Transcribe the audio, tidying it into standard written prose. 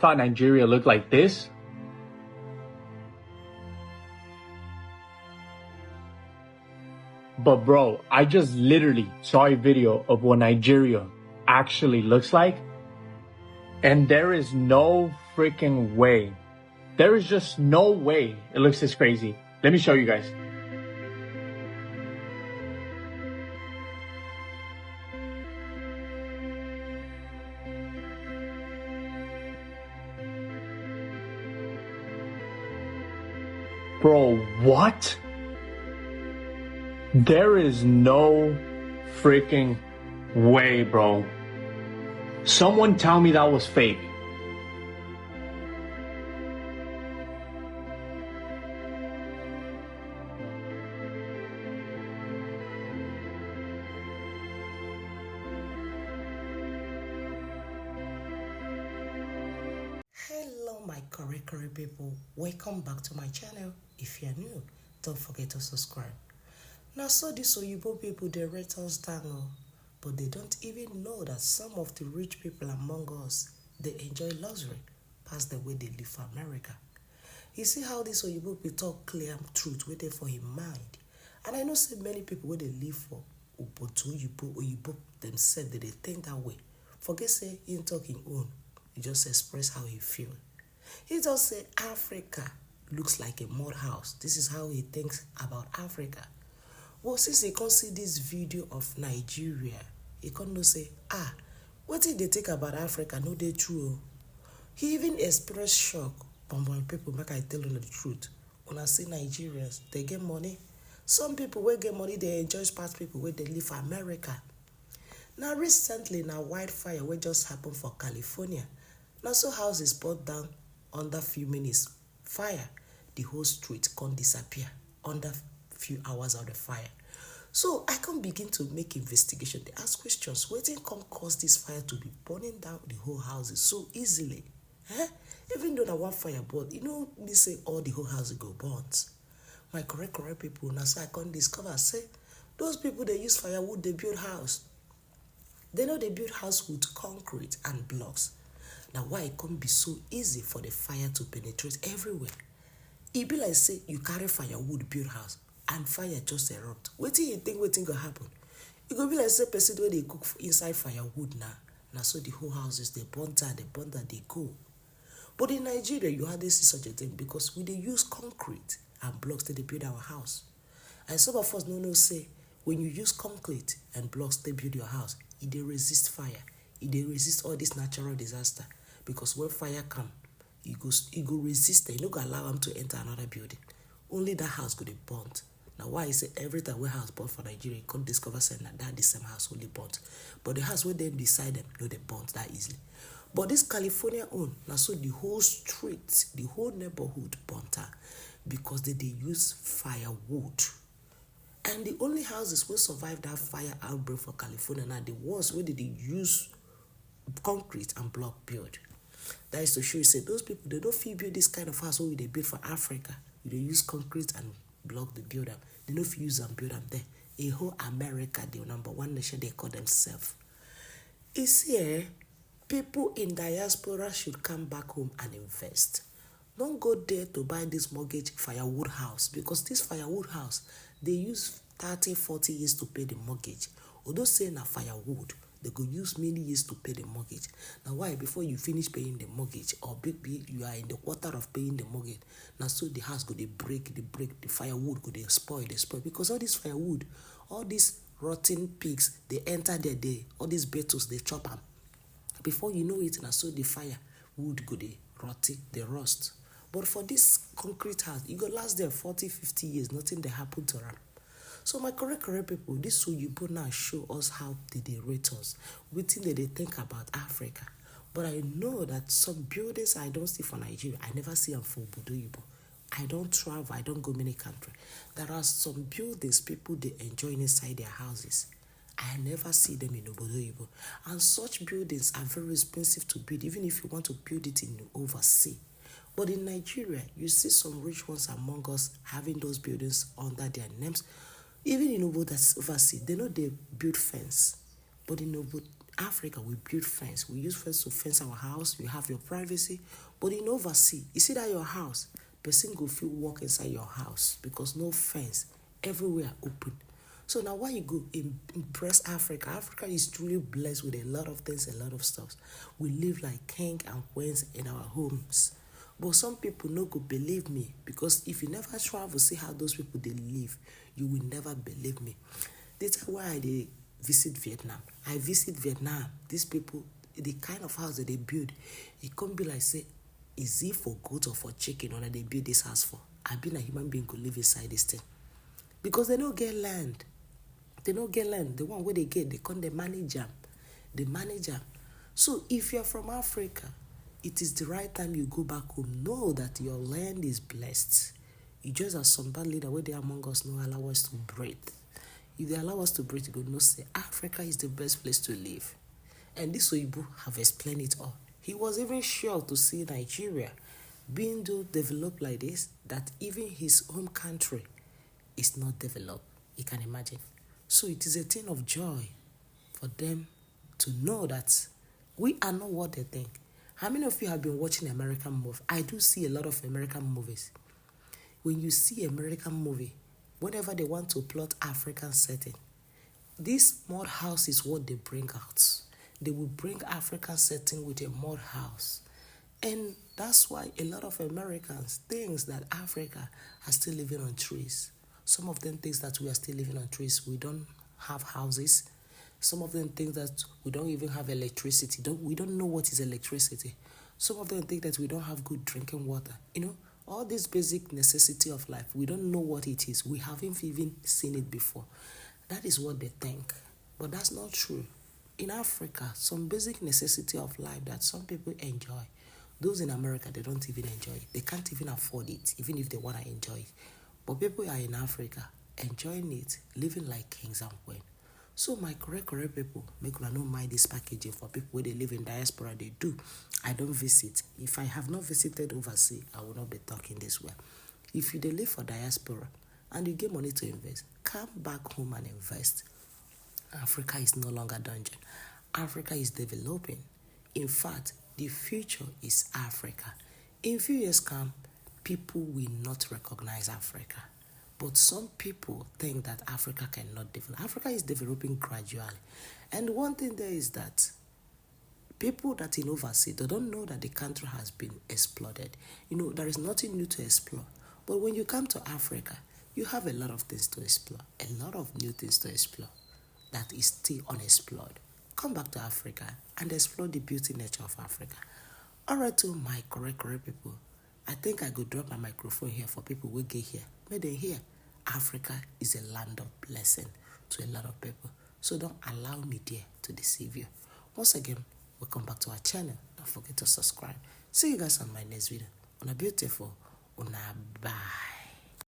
thought Nigeria looked like this. But bro, I just literally saw a video of what Nigeria actually looks like. And there is no freaking way. There is just no way it looks this crazy. Let me show you guys. Bro, what? There is no freaking way, bro. Someone tell me that was fake. Hello my correct people, welcome back to my channel. If you're new, don't forget to subscribe. Now so these Oyibo people, they rate us down, but they don't even know that some of the rich people among us, they enjoy luxury past the way they live for America. You see how these Oyibo people talk clear truth waiting for his mind. And I know so many people where they live for Obodo Oyibo themselves, they think that way. Forget say he talk his own. He just express how he feel. He just say Africa looks like a mud house. This is how he thinks about Africa. Well, since he can't see this video of Nigeria, he can't no say, what did they think about Africa? No, they true. He even expressed shock. But people, make I tell you the truth. When I see Nigerians, they get money. Some people will get money, they enjoy past people where they live for America. Now recently, now wildfire what just happened for California. Now so houses burnt down under few minutes. Fire, the whole street can't disappear under few hours of the fire. So I can begin to make investigation. They ask questions. What can cause this fire to be burning down the whole houses so easily? Even though that one fire burn, me say all the whole houses go burnt. My correct people, now so I can discover, say, those people they use firewood, they build house. They know they build house with concrete and blocks. Now why it can't be so easy for the fire to penetrate everywhere? It be like say you carry firewood build house and fire just erupt. What do you think go happen? It go be like say person where they cook inside firewood now. Now so the whole houses they burn down, they go. But in Nigeria you hardly see such a thing because we they use concrete and blocks to build our house. And some of us no say when you use concrete and blocks to build your house, it they resist fire. It they resist all this natural disaster. Because when fire come, it go resist it. You no go allow them to enter another building. Only that house go be burnt. Now why is it every time we house burnt for Nigeria, you can't discover saying that the same house only burnt. But the house where them beside them, no, they burnt that easily. But this California own, now so the whole street, the whole neighborhood burnt out because they use firewood. And the only houses will survive that fire outbreak for California now the ones where they use concrete and block build. That is to show you say those people they don't feel build this kind of house where they build for Africa. They use concrete and block the build up. They don't use and build up there. A whole America, the number one nation they call themselves. It's here. People in diaspora should come back home and invest. Don't go there to buy this mortgage firewood house because this firewood house, they use 30, 40 years to pay the mortgage. Although saying a firewood, they go use many years to pay the mortgage. Now why? Before you finish paying the mortgage or you are in the quarter of paying the mortgage, now so the house go they break, the firewood go they spoil. Because all this firewood, all these rotten pigs, they enter there, all these beetles, they chop them. Before you know it, now so the fire wood go they rotty, they rust. But for this concrete house, it go last there 40, 50 years, nothing they happen to them. So my correct people, this Oyibo now show us how they rate us. We think that they think about Africa. But I know that some buildings I don't see for Nigeria, I never see them for Obodo Oyibo. I don't travel, I don't go many countries. There are some buildings people they enjoy inside their houses. I never see them in Obodo Oyibo. And such buildings are very expensive to build, even if you want to build it in overseas. But in Nigeria, you see some rich ones among us having those buildings under their names. Even in Obodo overseas, they know they build fence. But in Africa, we build fence. We use fence to fence our house. You have your privacy. But in overseas, you see that your house, person go feel walk inside your house because no fence, everywhere open. So now why you go impress Africa? Africa is truly blessed with a lot of things, a lot of stuff. We live like king and queens in our homes. But some people no go believe me because if you never travel, see how those people they live, you will never believe me. That's why I visit Vietnam. I visit Vietnam. These people, the kind of house that they build, it can't be like say, is it for goat or for chicken or that they build this house for? I've been a human being could live inside this thing. Because they don't get land. They don't get land. The one where they get, they come the manager. The manager. So if you're from Africa, it is the right time you go back home. Know that your land is blessed. You just as some bad leader where they among us no allow us to breathe. If they allow us to breathe, you go no say Africa is the best place to live. And this Oyibo have explained it all. He was even sure to see Nigeria being developed like this, that even his home country is not developed. You can imagine. So it is a thing of joy for them to know that we are not what they think. How many of you have been watching American movies? I do see a lot of American movies. When you see American movie, whenever they want to plot African setting, this mud house is what they bring out. They will bring African setting with a mud house. And that's why a lot of Americans think that Africa are still living on trees. Some of them think that we are still living on trees. We don't have houses. Some of them think that we don't even have electricity. We don't know what is electricity. Some of them think that we don't have good drinking water. You know, all this basic necessity of life, we don't know what it is. We haven't even seen it before. That is what they think. But that's not true. In Africa, some basic necessity of life that some people enjoy, those in America, they don't even enjoy it. They can't even afford it, even if they want to enjoy it. But people are in Africa enjoying it, living like kings and queens. So my correct people, make una no mind this packaging for people where they live in diaspora, they do. I don't visit. If I have not visited overseas, I will not be talking this way. If you live for diaspora and you get money to invest, come back home and invest. Africa is no longer dungeon. Africa is developing. In fact, the future is Africa. In few years come, people will not recognize Africa. But some people think that Africa cannot develop. Africa is developing gradually. And one thing there is that people that in overseas, they don't know that the country has been exploded. You know, there is nothing new to explore. But when you come to Africa, you have a lot of things to explore. A lot of new things to explore that is still unexplored. Come back to Africa and explore the beauty nature of Africa. All right, to my correct people, I think I could drop my microphone here for people who get here. May they hear Africa is a land of blessing to a lot of people. So don't allow me there to deceive you. Once again, welcome back to our channel. Don't forget to subscribe. See you guys on my next video. On a beautiful, bye.